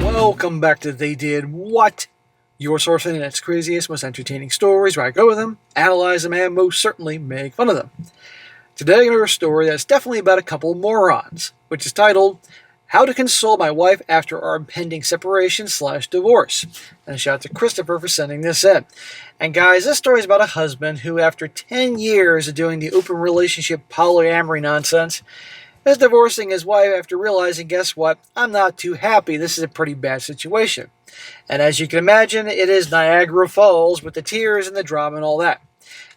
Welcome back to They Did What? Your source for the internet's craziest, most entertaining stories, where I go with them, analyze them, and most certainly make fun of them. Today I'm going to do a story that's definitely about a couple of morons, which is titled, How to Console My Wife After Our Impending Separation/Divorce. And a shout out to Christopher for sending this in. And guys, this story is about a husband who, after 10 years of doing the open relationship polyamory nonsense, is divorcing his wife after realizing, guess what, I'm not too happy. This is a pretty bad situation. And as you can imagine, it is Niagara Falls with the tears and the drama and all that.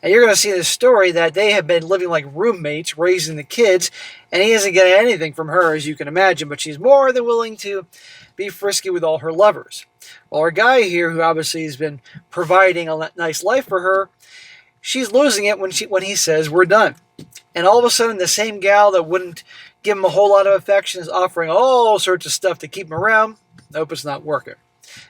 And you're going to see in this story that they have been living like roommates, raising the kids, and he isn't getting anything from her, as you can imagine, but she's more than willing to be frisky with all her lovers. Well, our guy here, who obviously has been providing a nice life for her, she's losing it when he says, we're done. And all of a sudden, the same gal that wouldn't give him a whole lot of affection is offering all sorts of stuff to keep him around. Nope, it's not working.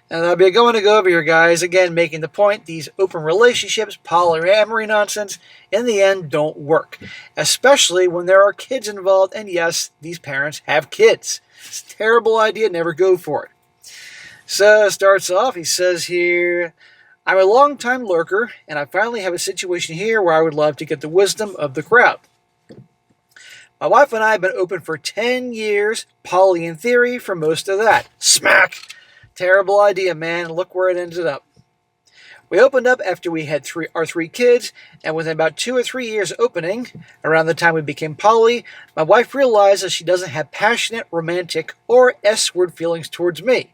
And I'll be going to go over here, guys, again, making the point, these open relationships, polyamory nonsense, in the end, don't work. Especially when there are kids involved, and yes, these parents have kids. It's a terrible idea, never go for it. So, starts off, he says here, I'm a long-time lurker, and I finally have a situation here where I would love to get the wisdom of the crowd. My wife and I have been open for 10 years, poly in theory for most of that. Smack! Terrible idea, man. Look where it ended up. We opened up after we had our three kids, and within about 2 or 3 years opening, around the time we became poly, my wife realized that she doesn't have passionate, romantic, or S-word feelings towards me.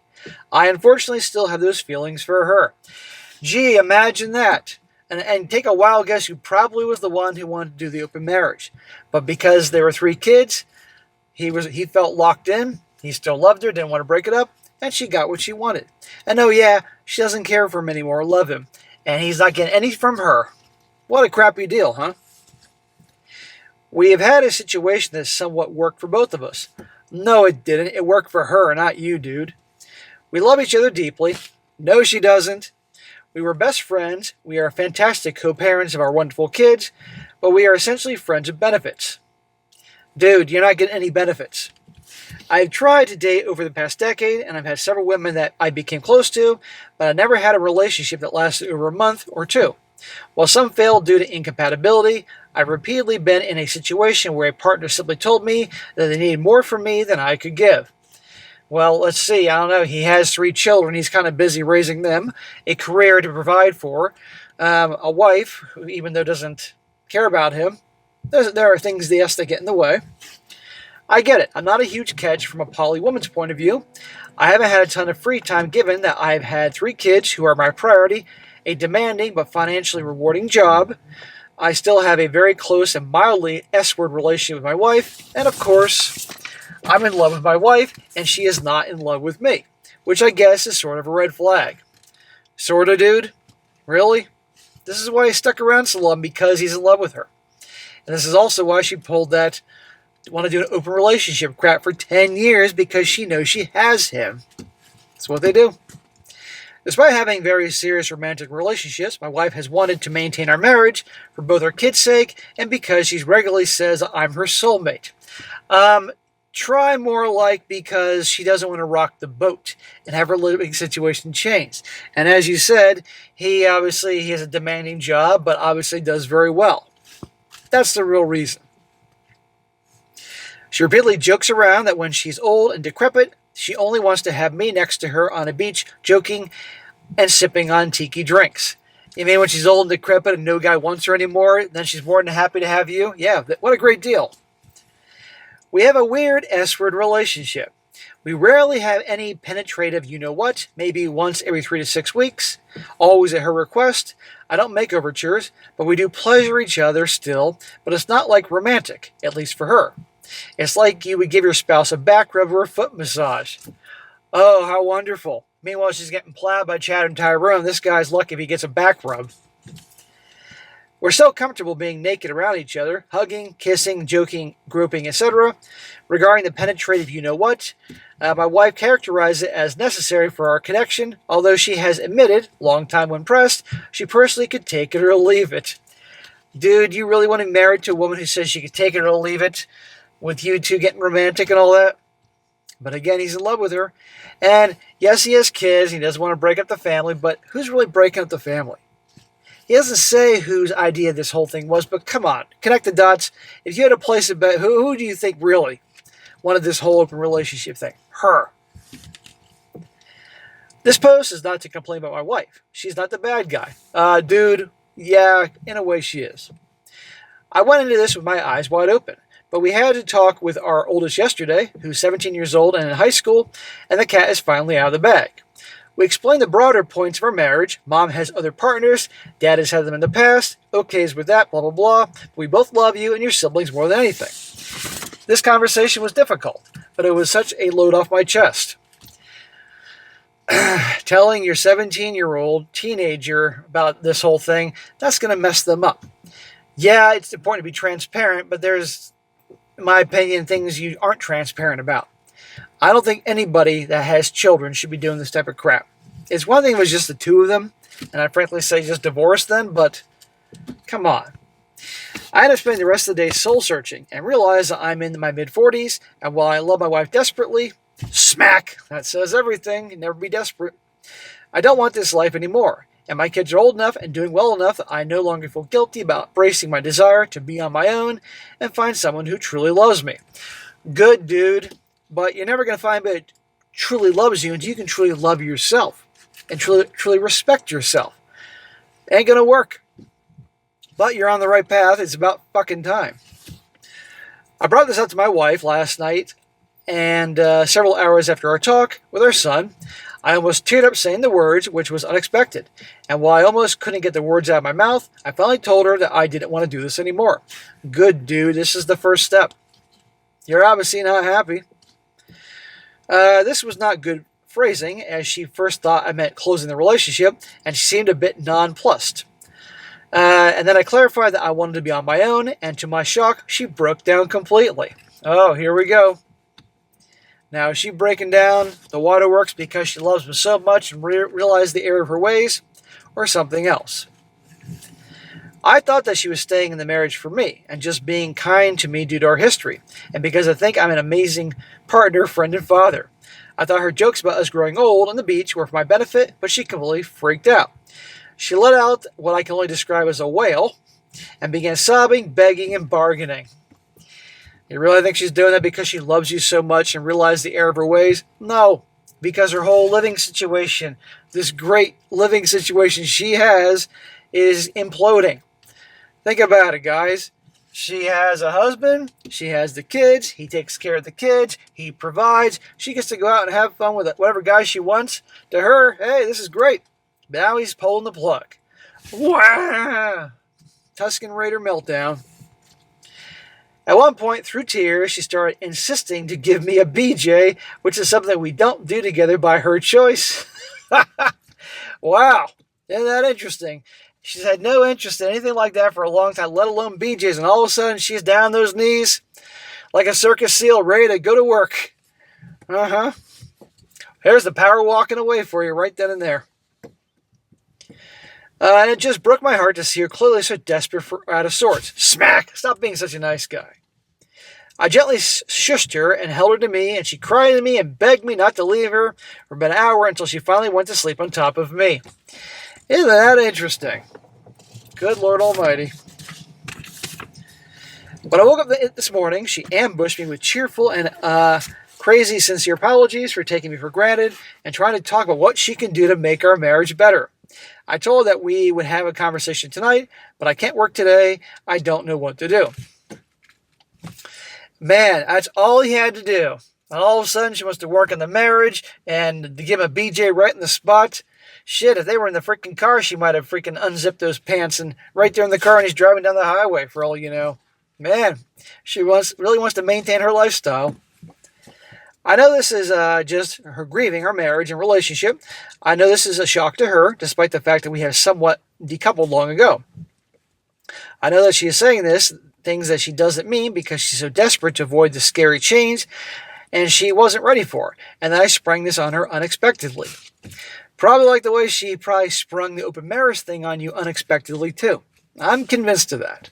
I unfortunately still have those feelings for her. Gee, imagine that. And take a wild guess who probably was the one who wanted to do the open marriage. But because there were 3 kids, he felt locked in. He still loved her, didn't want to break it up, and she got what she wanted. And oh yeah, she doesn't care for him anymore or love him. And he's not getting any from her. What a crappy deal, huh? We have had a situation that somewhat worked for both of us. No, it didn't. It worked for her, not you, dude. We love each other deeply. No, she doesn't. We were best friends, we are fantastic co-parents of our wonderful kids, but we are essentially friends of benefits. Dude, you're not getting any benefits. I've tried to date over the past decade, and I've had several women that I became close to, but I never had a relationship that lasted over a month or 2. While some failed due to incompatibility, I've repeatedly been in a situation where a partner simply told me that they needed more from me than I could give. Well, let's see. I don't know. He has 3 children. He's kind of busy raising them, a career to provide for, a wife who, even though doesn't care about him, there are things, yes, that get in the way. I get it. I'm not a huge catch from a poly woman's point of view. I haven't had a ton of free time given that I've had 3 kids who are my priority, a demanding but financially rewarding job. I still have a very close and mildly S-word relationship with my wife, and of course, I'm in love with my wife, and she is not in love with me, which I guess is sort of a red flag. Sorta, dude? Really? This is why he stuck around so long, because he's in love with her. And this is also why she pulled that want to do an open relationship crap for 10 years, because she knows she has him. That's what they do. Despite having very serious romantic relationships, my wife has wanted to maintain our marriage for both our kids' sake and because she regularly says I'm her soulmate. Try more like because she doesn't want to rock the boat and have her living situation change. And as you said, he has a demanding job, but obviously does very well. That's the real reason. She repeatedly jokes around that when she's old and decrepit, she only wants to have me next to her on a beach, joking and sipping on tiki drinks. You mean when she's old and decrepit and no guy wants her anymore, then she's more than happy to have you? Yeah, what a great deal. We have a weird S-word relationship. We rarely have any penetrative you-know-what, maybe once every 3 to 6 weeks, always at her request. I don't make overtures, but we do pleasure each other still, but it's not like romantic, at least for her. It's like you would give your spouse a back rub or a foot massage. Oh, how wonderful. Meanwhile, she's getting plowed by Chad and Tyrone. This guy's lucky if he gets a back rub. We're so comfortable being naked around each other, hugging, kissing, joking, groping, etc. Regarding the penetrative you-know-what, my wife characterized it as necessary for our connection, although she has admitted, long time when pressed, she personally could take it or leave it. Dude, you really want to be married to a woman who says she could take it or leave it, with you two getting romantic and all that? But again, he's in love with her. And yes, he has kids. He doesn't want to break up the family, but who's really breaking up the family? He doesn't say whose idea this whole thing was, but come on, connect the dots. If you had to place a bet, who do you think really wanted this whole open relationship thing? Her. This post is not to complain about my wife. She's not the bad guy. Dude, yeah, in a way she is. I went into this with my eyes wide open, but we had to talk with our oldest yesterday, who's 17 years old and in high school, and the cat is finally out of the bag. We explained the broader points of our marriage. Mom has other partners. Dad has had them in the past. Okay's with that, blah, blah, blah. We both love you and your siblings more than anything. This conversation was difficult, but it was such a load off my chest. Telling your 17-year-old teenager about this whole thing, that's going to mess them up. Yeah, it's important to be transparent, but there's, in my opinion, things you aren't transparent about. I don't think anybody that has children should be doing this type of crap. It's one thing if it was just the two of them, and I'd frankly say just divorce them, but come on. I ended up spending the rest of the day soul-searching and realized that I'm in my mid-40s, and while I love my wife desperately, smack, that says everything, never be desperate. I don't want this life anymore, and my kids are old enough and doing well enough that I no longer feel guilty about bracing my desire to be on my own and find someone who truly loves me. Good, dude, but you're never going to find anybody that truly loves you until you can truly love yourself and truly respect yourself. Ain't going to work. But you're on the right path. It's about fucking time. I brought this up to my wife last night, and several hours after our talk with our son, I almost teared up saying the words, which was unexpected. And while I almost couldn't get the words out of my mouth, I finally told her that I didn't want to do this anymore. Good, dude. This is the first step. You're obviously not happy. This was not good phrasing, as she first thought I meant closing the relationship, and she seemed a bit nonplussed. And then I clarified that I wanted to be on my own, and to my shock, she broke down completely. Oh, here we go. Now, is she breaking down the waterworks because she loves me so much and realized the error of her ways, or something else? I thought that she was staying in the marriage for me and just being kind to me due to our history, and because I think I'm an amazing partner, friend, and father. I thought her jokes about us growing old on the beach were for my benefit, but she completely freaked out. She let out what I can only describe as a wail and began sobbing, begging, and bargaining. You really think she's doing that because she loves you so much and realized the error of her ways? No, because her whole living situation, this great living situation she has, is imploding. Think about it, guys. She has a husband, she has the kids, he takes care of the kids, he provides, she gets to go out and have fun with whatever guy she wants. To her, hey, this is great. Now he's pulling the plug. Wah! Tuscan Raider meltdown. At one point, through tears, she started insisting to give me a BJ, which is something we don't do together by her choice. Wow, isn't that interesting? She's had no interest in anything like that for a long time, let alone BJs, and all of a sudden she's down on those knees like a circus seal ready to go to work. There's the power walking away for you right then and there. And it just broke my heart to see her clearly so desperate for out of sorts. Smack! Stop being such a nice guy. I gently shushed her and held her to me, and she cried to me and begged me not to leave her for about an hour until she finally went to sleep on top of me. Isn't that interesting? Good Lord Almighty. When I woke up this morning, she ambushed me with cheerful and crazy sincere apologies for taking me for granted and trying to talk about what she can do to make our marriage better. I told her that we would have a conversation tonight, but I can't work today. I don't know what to do. Man, that's all he had to do. And all of a sudden, she wants to work on the marriage and to give him a BJ right in the spot. Shit, if they were in the freaking car, she might have freaking unzipped those pants and right there in the car and he's driving down the highway for all you know. Man, she really wants to maintain her lifestyle. I know this is just her grieving her marriage and relationship. I know this is a shock to her, despite the fact that we have somewhat decoupled long ago. I know that she is saying things that she doesn't mean because she's so desperate to avoid the scary change, and she wasn't ready for it, and I sprang this on her unexpectedly. Probably like the way she probably sprung the open marriage thing on you unexpectedly too. I'm convinced of that.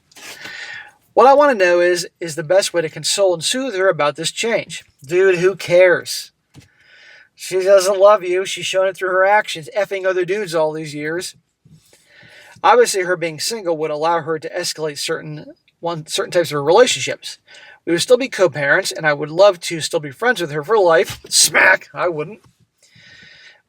What I want to know is the best way to console and soothe her about this change. Dude, who cares? She doesn't love you. She's shown it through her actions, effing other dudes all these years. Obviously, her being single would allow her to escalate certain types of relationships. We would still be co-parents, and I would love to still be friends with her for life. Smack! I wouldn't.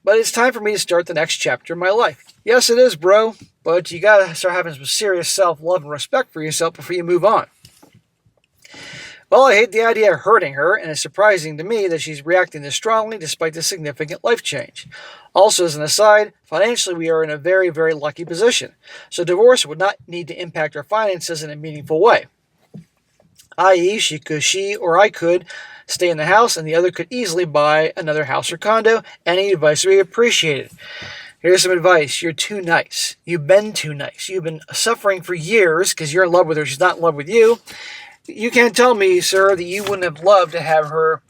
But it's time for me to start the next chapter of my life. Yes, it is, bro. But you gotta start having some serious self-love and respect for yourself before you move on. Well, I hate the idea of hurting her, and it's surprising to me that she's reacting this strongly despite the significant life change. Also, as an aside, financially we are in a very, very lucky position, so divorce would not need to impact our finances in a meaningful way. I.e., she or I could stay in the house, and the other could easily buy another house or condo. Any advice would be appreciated. Here's some advice. You're too nice. You've been too nice. You've been suffering for years because you're in love with her. She's not in love with you. You can't tell me, sir, that you wouldn't have loved to have her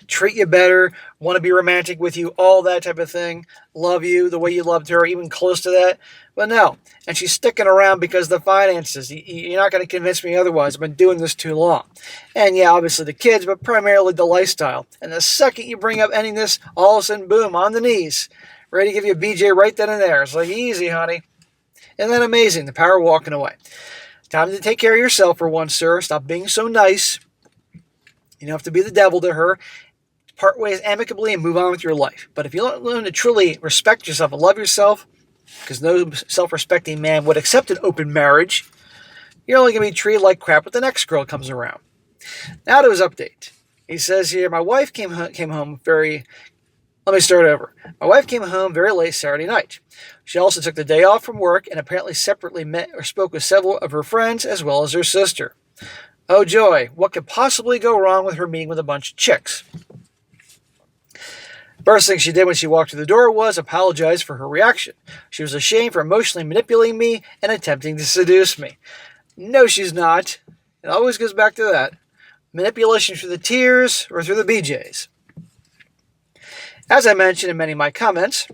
treat you better, want to be romantic with you, all that type of thing, love you the way you loved her, even close to that. But no. And she's sticking around because of the finances. You're not going to convince me otherwise. I've been doing this too long. And yeah, obviously the kids, but primarily the lifestyle. And the second you bring up ending this, all of a sudden, boom, on the knees. Ready to give you a BJ right then and there. It's like, easy, honey. Isn't that amazing? The power of walking away. Time to take care of yourself for once, sir. Stop being so nice. You don't have to be the devil to her. Part ways amicably and move on with your life. But if you don't learn to truly respect yourself and love yourself, because no self-respecting man would accept an open marriage, you're only going to be treated like crap when the next girl comes around. Now to his update. He says here, my wife came home very... Let me start over. My wife came home very late Saturday night. She also took the day off from work and apparently separately met or spoke with several of her friends as well as her sister. Oh joy, what could possibly go wrong with her meeting with a bunch of chicks? First thing she did when she walked through the door was apologize for her reaction. She was ashamed for emotionally manipulating me and attempting to seduce me. No, she's not. It always goes back to that. Manipulation through the tears or through the BJs. As I mentioned in many of my comments,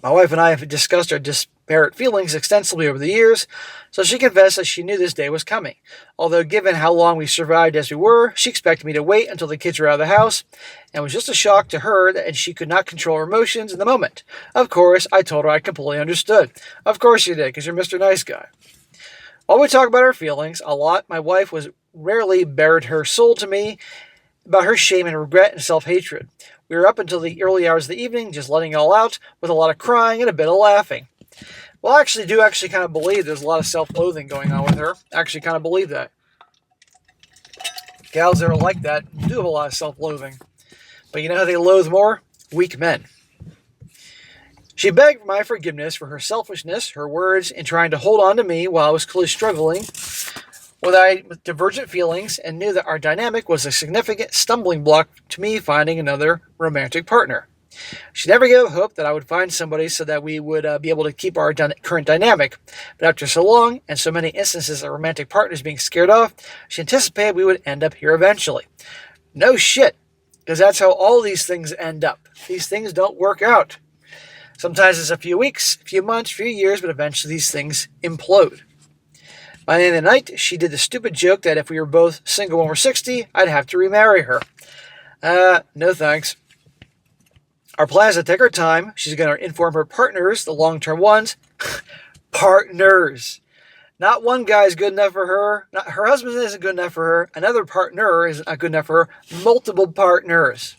my wife and I have discussed our disparate feelings extensively over the years, so she confessed that she knew this day was coming. Although given how long we survived as we were, she expected me to wait until the kids were out of the house, and it was just a shock to her that she could not control her emotions in the moment. Of course, I told her I completely understood. Of course you did, because you're Mr. Nice Guy. While we talk about our feelings a lot, my wife was rarely bared her soul to me about her shame and regret and self-hatred. We were up until the early hours of the evening, just letting it all out, with a lot of crying and a bit of laughing. Well, I do kind of believe there's a lot of self-loathing going on with her. I actually kind of believe that. Gals that are like that do have a lot of self-loathing. But you know how they loathe more? Weak men. She begged my forgiveness for her selfishness, her words, and trying to hold on to me while I was clearly struggling with divergent feelings, and knew that our dynamic was a significant stumbling block to me finding another romantic partner. She never gave up hope that I would find somebody so that we would be able to keep our current dynamic, but after so long and so many instances of romantic partners being scared off, she anticipated we would end up here eventually. No shit, because that's how all these things end up. These things don't work out. Sometimes it's a few weeks, a few months, a few years, but eventually these things implode. By the end of the night, she did the stupid joke that if we were both single when we're 60, I'd have to remarry her. No thanks. Our plan is to take our time. She's going to inform her partners, the long-term ones. Partners. Not one guy is good enough for her. Not, her husband isn't good enough for her. Another partner isn't good enough for her. Multiple partners.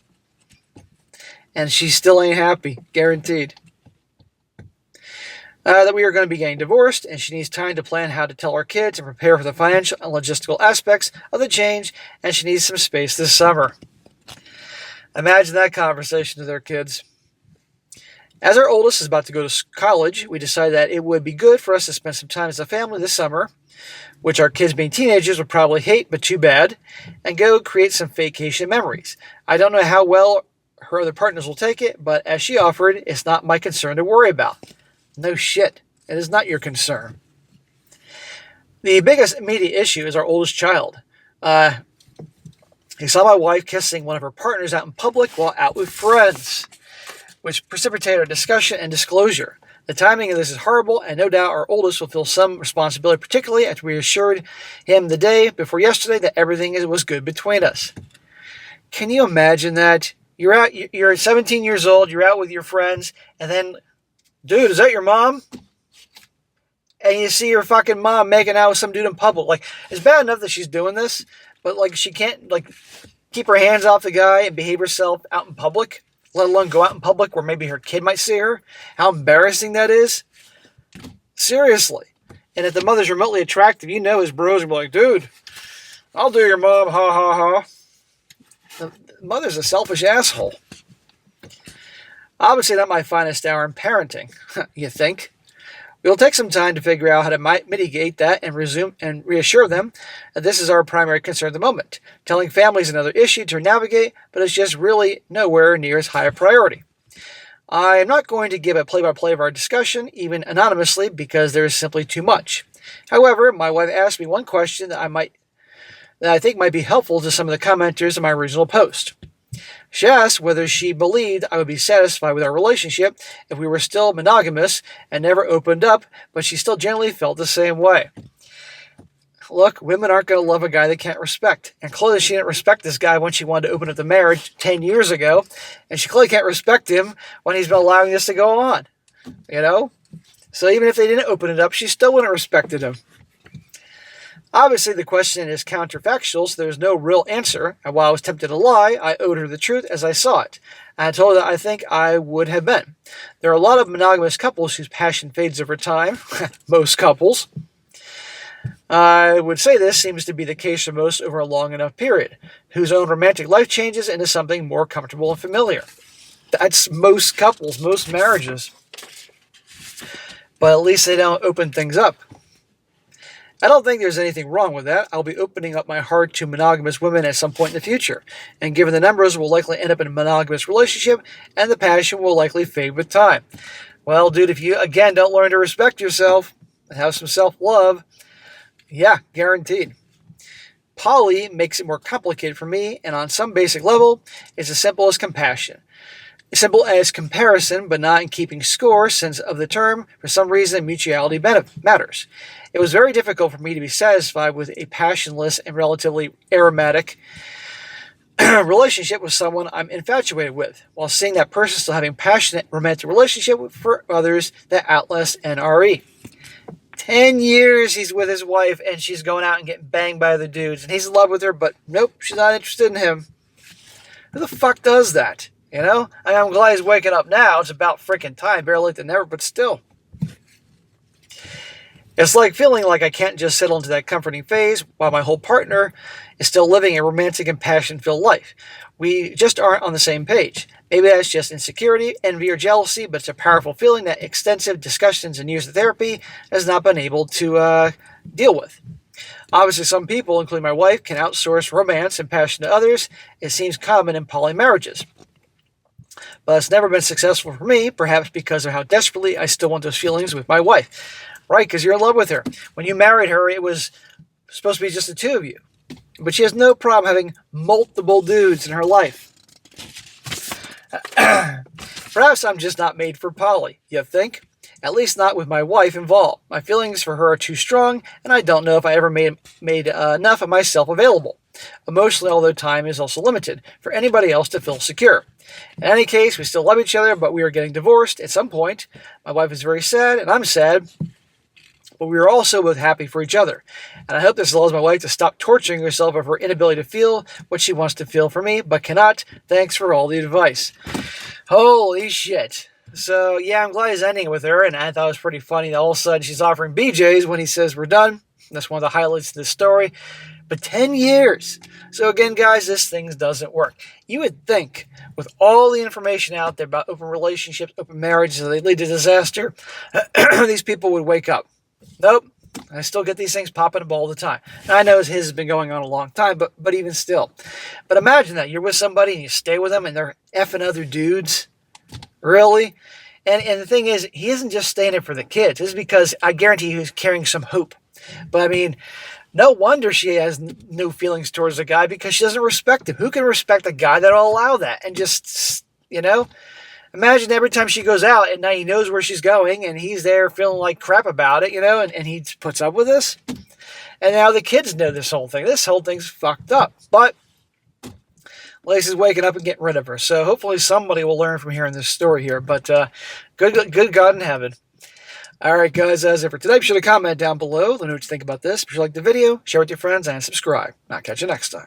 And she still ain't happy. Guaranteed. That we are going to be getting divorced, and she needs time to plan how to tell our kids and prepare for the financial and logistical aspects of the change, and she needs some space this summer. Imagine that conversation to their kids. As our oldest is about to go to college, we decided that it would be good for us to spend some time as a family this summer, which our kids being teenagers would probably hate, but too bad, and go create some vacation memories. I don't know how well her other partners will take it, but as she offered, it's not my concern to worry about. No shit. It is not your concern. The biggest immediate issue is our oldest child. He saw my wife kissing one of her partners out in public while out with friends, which precipitated a discussion and disclosure. The timing of this is horrible, and no doubt our oldest will feel some responsibility, particularly after we assured him the day before yesterday that everything was good between us. Can you imagine that? You're 17 years old, you're out with your friends, and then, dude, is that your mom? And you see your fucking mom making out with some dude in public. Like, it's bad enough that she's doing this, but, like, she can't, like, keep her hands off the guy and behave herself out in public, let alone go out in public where maybe her kid might see her. How embarrassing that is. Seriously. And if the mother's remotely attractive, you know his bros are like, dude, I'll do your mom, ha ha ha. The mother's a selfish asshole. Obviously not my finest hour in parenting, you think? We'll take some time to figure out how to mitigate that and reassure them that this is our primary concern at the moment. Telling families another issue to navigate, but it's just really nowhere near as high a priority. I am not going to give a play-by-play of our discussion, even anonymously, because there is simply too much. However, my wife asked me one question that I think might be helpful to some of the commenters in my original post. She asked whether she believed I would be satisfied with our relationship if we were still monogamous and never opened up, but she still generally felt the same way. Look, women aren't going to love a guy they can't respect. And clearly she didn't respect this guy when she wanted to open up the marriage 10 years ago, and she clearly can't respect him when he's been allowing this to go on. You know? So even if they didn't open it up, she still wouldn't have respected him. Obviously, the question is counterfactual, so there's no real answer. And while I was tempted to lie, I owed her the truth as I saw it. And I told her that I think I would have been. There are a lot of monogamous couples whose passion fades over time. Most couples. I would say this seems to be the case for most over a long enough period, whose own romantic life changes into something more comfortable and familiar. That's most couples, most marriages. But at least they don't open things up. I don't think there's anything wrong with that. I'll be opening up my heart to monogamous women at some point in the future. And given the numbers, we'll likely end up in a monogamous relationship, and the passion will likely fade with time. Well, dude, if you, again, don't learn to respect yourself and have some self-love, yeah, guaranteed. Poly makes it more complicated for me, and on some basic level, it's as simple as compassion. Simple as comparison, but not in keeping score, since of the term, for some reason, mutuality matters. It was very difficult for me to be satisfied with a passionless and relatively aromatic relationship with someone I'm infatuated with, while seeing that person still having passionate romantic relationship for others that outlast NRE. 10 years he's with his wife, and she's going out and getting banged by other dudes, and he's in love with her, but nope, she's not interested in him. Who the fuck does that? You know? I'm glad he's waking up now. It's about freaking time. Better late than never, but still. It's like feeling like I can't just settle into that comforting phase while my whole partner is still living a romantic and passion-filled life. We just aren't on the same page. Maybe that's just insecurity, envy, or jealousy, but it's a powerful feeling that extensive discussions and years of therapy has not been able to deal with. Obviously, some people, including my wife, can outsource romance and passion to others. It seems common in poly marriages. But it's never been successful for me, perhaps because of how desperately I still want those feelings with my wife. Right, because you're in love with her. When you married her, it was supposed to be just the two of you. But she has no problem having multiple dudes in her life. Perhaps I'm just not made for poly, you think? At least not with my wife involved. My feelings for her are too strong, and I don't know if I ever made enough of myself available. Emotionally, although time is also limited, for anybody else to feel secure. In any case, we still love each other, but we are getting divorced at some point. My wife is very sad, and I'm sad. But we are also both happy for each other. And I hope this allows my wife to stop torturing herself of her inability to feel what she wants to feel for me, but cannot. Thanks for all the advice. Holy shit. So, yeah, I'm glad he's ending with her, and I thought it was pretty funny that all of a sudden she's offering BJ's when he says we're done. That's one of the highlights of this story. But 10 years. So again, guys, this thing doesn't work. You would think, with all the information out there about open relationships, open marriages, they lead to disaster, these people would wake up. Nope. I still get these things popping up all the time. And I know his has been going on a long time, but even still. But imagine that. You're with somebody and you stay with them and they're effing other dudes. Really? And the thing is, he isn't just staying there for the kids. This is because I guarantee he's carrying some hope. But I mean, no wonder she has no feelings towards the guy, because she doesn't respect him. Who can respect a guy that will allow that? And just, you know? Imagine every time she goes out at night, he knows where she's going, and he's there feeling like crap about it, and he puts up with this. And now the kids know this whole thing. This whole thing's fucked up. But Lacey's waking up and getting rid of her. So hopefully somebody will learn from hearing this story here. But good God in heaven. All right, guys, that's it for today. Be sure to comment down below. Let me know what you think about this. Be sure to like the video, share with your friends, and subscribe. I'll catch you next time.